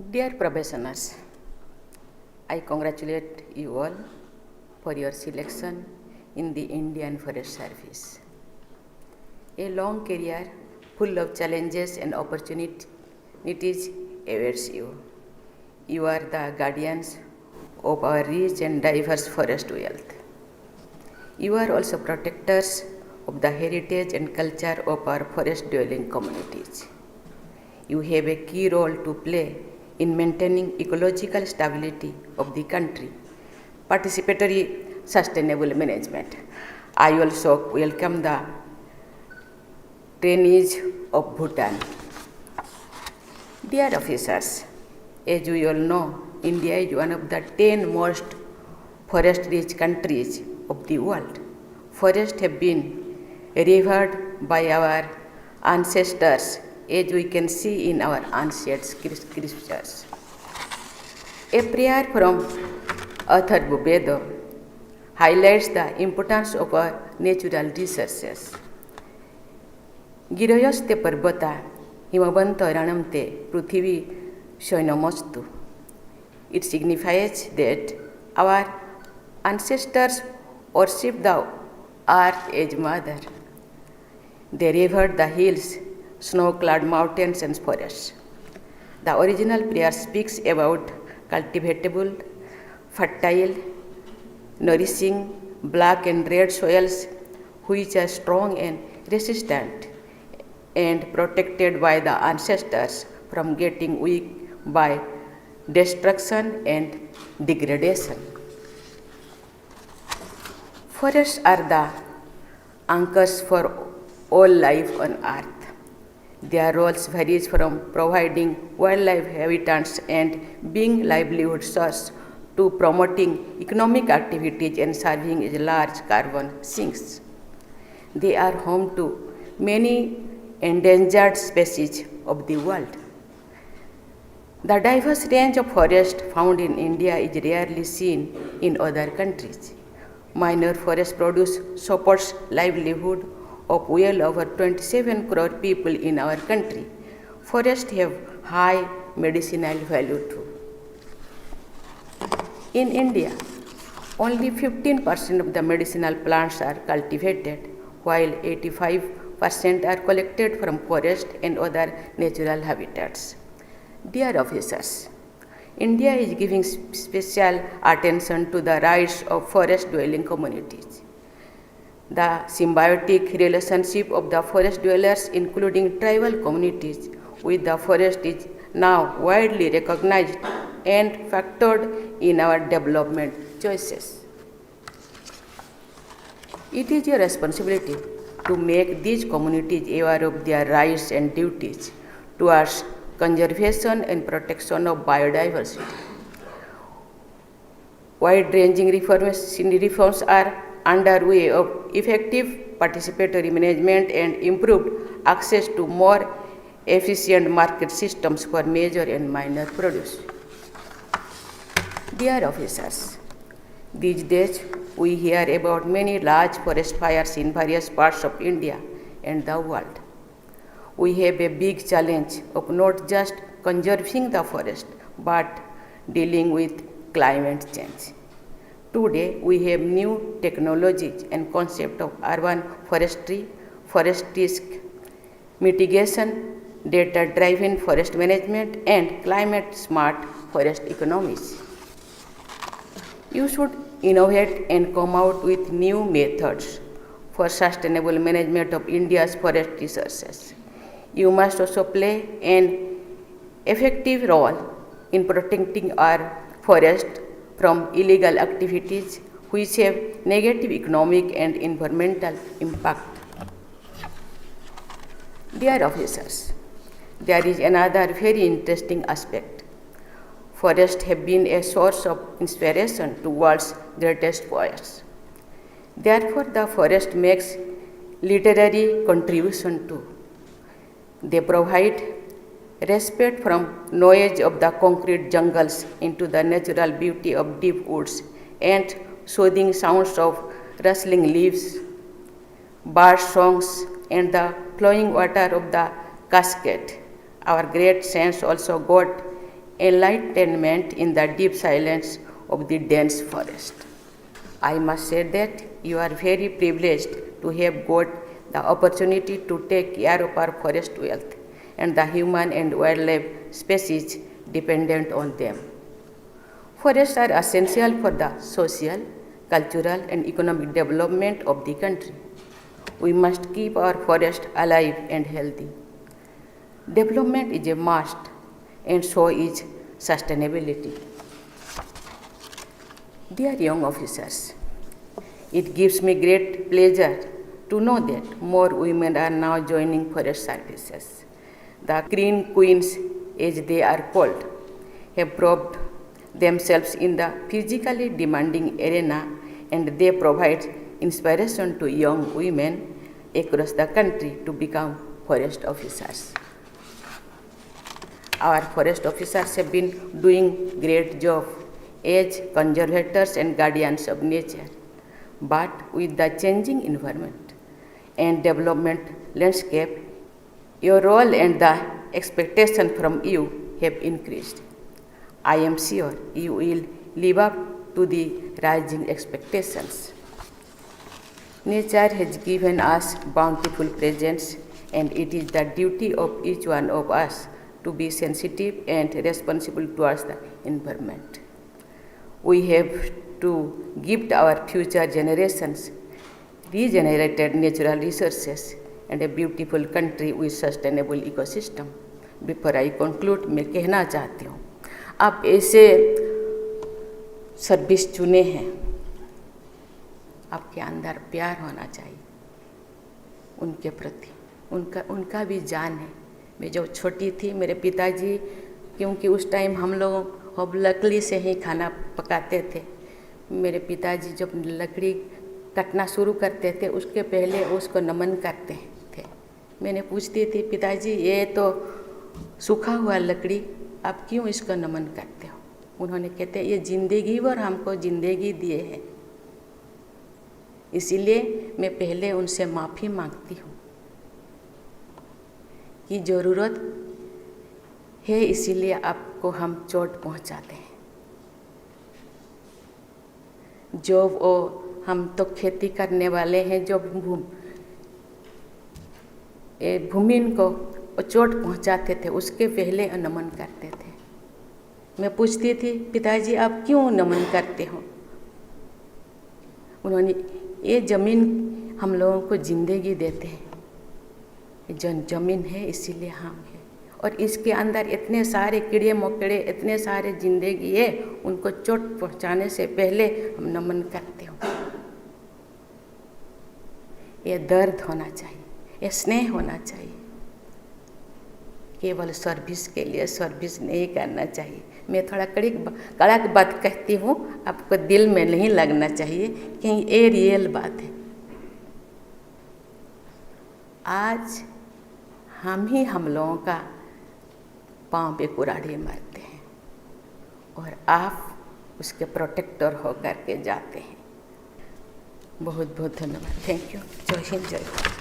Dear Probationers, I congratulate you all for your selection in the Indian Forest Service. A long career full of challenges and opportunities awaits you. You are the guardians of our rich and diverse forest wealth. You are also protectors of the heritage and culture of our forest-dwelling communities. You have a key role to play in maintaining ecological stability of the country, participatory sustainable management. I also welcome the trainees of Bhutan. Dear officers, as you all know, India is one of the 10 most forest-rich countries of the world. Forests have been revered by our ancestors, as we can see in our ancient scriptures. A prayer from Atharva Veda highlights the importance of our natural resources. Giroyaste Parvata Himavanta Ranamte Pruthivi Shoinamostu. It signifies that our ancestors worshipped the earth as mother. They revered the hills, snow-clad mountains and forests. The original prayer speaks about cultivatable, fertile, nourishing black and red soils which are strong and resistant and protected by the ancestors from getting weak by destruction and degradation. Forests are the anchors for all life on earth. Their roles varies from providing wildlife habitats and being livelihood source to promoting economic activities and serving as large carbon sinks. They are home to many endangered species of the world. The diverse range of forest found in India is rarely seen in other countries. Minor forest produce supports livelihood of well over 27 crore people in our country. Forests have high medicinal value too. In India, only 15% of the medicinal plants are cultivated, while 85% are collected from forest and other natural habitats. Dear officers, India is giving special attention to the rights of forest-dwelling communities. The symbiotic relationship of the forest dwellers, including tribal communities, with the forest is now widely recognized and factored in our development choices. It is your responsibility to make these communities aware of their rights and duties towards conservation and protection of biodiversity. Wide-ranging reforms are underway of effective participatory management and improved access to more efficient market systems for major and minor produce. Dear officers, these days we hear about many large forest fires in various parts of India and the world. We have a big challenge of not just conserving the forest but dealing with climate change. Today, we have new technologies and concept of urban forestry, forest risk mitigation, data-driven forest management, and climate-smart forest economies. You should innovate and come out with new methods for sustainable management of India's forest resources. You must also play an effective role in protecting our forest from illegal activities which have negative economic and environmental impact. Dear officers, there is another very interesting aspect. Forests have been a source of inspiration to world's greatest poets. Therefore, the forest makes literary contribution too. They provide respite from noise of the concrete jungles into the natural beauty of deep woods and soothing sounds of rustling leaves, bird songs, and the flowing water of the cascade. Our great saints also got enlightenment in the deep silence of the dense forest. I must say that you are very privileged to have got the opportunity to take care of our forest wealth and the human and wildlife species dependent on them. Forests are essential for the social, cultural, and economic development of the country. We must keep our forest alive and healthy. Development is a must, and so is sustainability. Dear young officers, it gives me great pleasure to know that more women are now joining forest services. The Green Queens, as they are called, have proved themselves in the physically demanding arena, and they provide inspiration to young women across the country to become forest officers. Our forest officers have been doing great job as conservators and guardians of nature. But with the changing environment and development landscape, your role and the expectation from you have increased. I am sure you will live up to the rising expectations. Nature has given us bountiful presents, and it is the duty of each one of us to be sensitive and responsible towards the environment. We have to gift our future generations regenerated natural resources and a beautiful country with sustainable ecosystem. Before I conclude, मैं कहना चाहती हूँ, आप ऐसे service चुने हैं, आपके अंदर प्यार होना चाहिए उनके प्रति, उनका भी जान है। मैं जब छोटी थी, मेरे पिताजी, क्योंकि उस टाइम हम लोग लकड़ी से ही खाना पकाते थे, मेरे पिताजी जब लकड़ी कटना शुरू करते थे उसके पहले उसको नमन करते थे। मैंने पूछती थी, पिताजी ये तो सूखा हुआ लकड़ी, आप क्यों इसको नमन करते हो? उन्होंने कहते ये जिंदगी और हमको जिंदगी दिए हैं, इसीलिए मैं पहले उनसे माफ़ी मांगती हूँ कि ज़रूरत है इसीलिए आपको हम चोट पहुँचाते हैं। जो वो हम तो खेती करने वाले हैं, जो भूमि को चोट पहुंचाते थे उसके पहले नमन करते थे। मैं पूछती थी, पिताजी आप क्यों नमन करते हो? उन्होंने, ये ज़मीन हम लोगों को ज़िंदगी देते हैं, ज़मीन है इसीलिए हम हैं, और इसके अंदर इतने सारे कीड़े मकोड़े, इतने सारे जिंदगी है, उनको चोट पहुंचाने से पहले हम नमन करते हो। ये दर्द होना चाहिए, ये स्नेह होना चाहिए। केवल सर्विस के लिए सर्विस नहीं करना चाहिए। मैं थोड़ा कड़क बात कहती हूँ, आपको दिल में नहीं लगना चाहिए कि ये रियल बात है। आज हम लोगों का पाँव पे कुराढ़ी मारते हैं और आप उसके प्रोटेक्टर होकर के जाते हैं। बहुत बहुत धन्यवाद। Thank you. जय हिंद, जय भारत।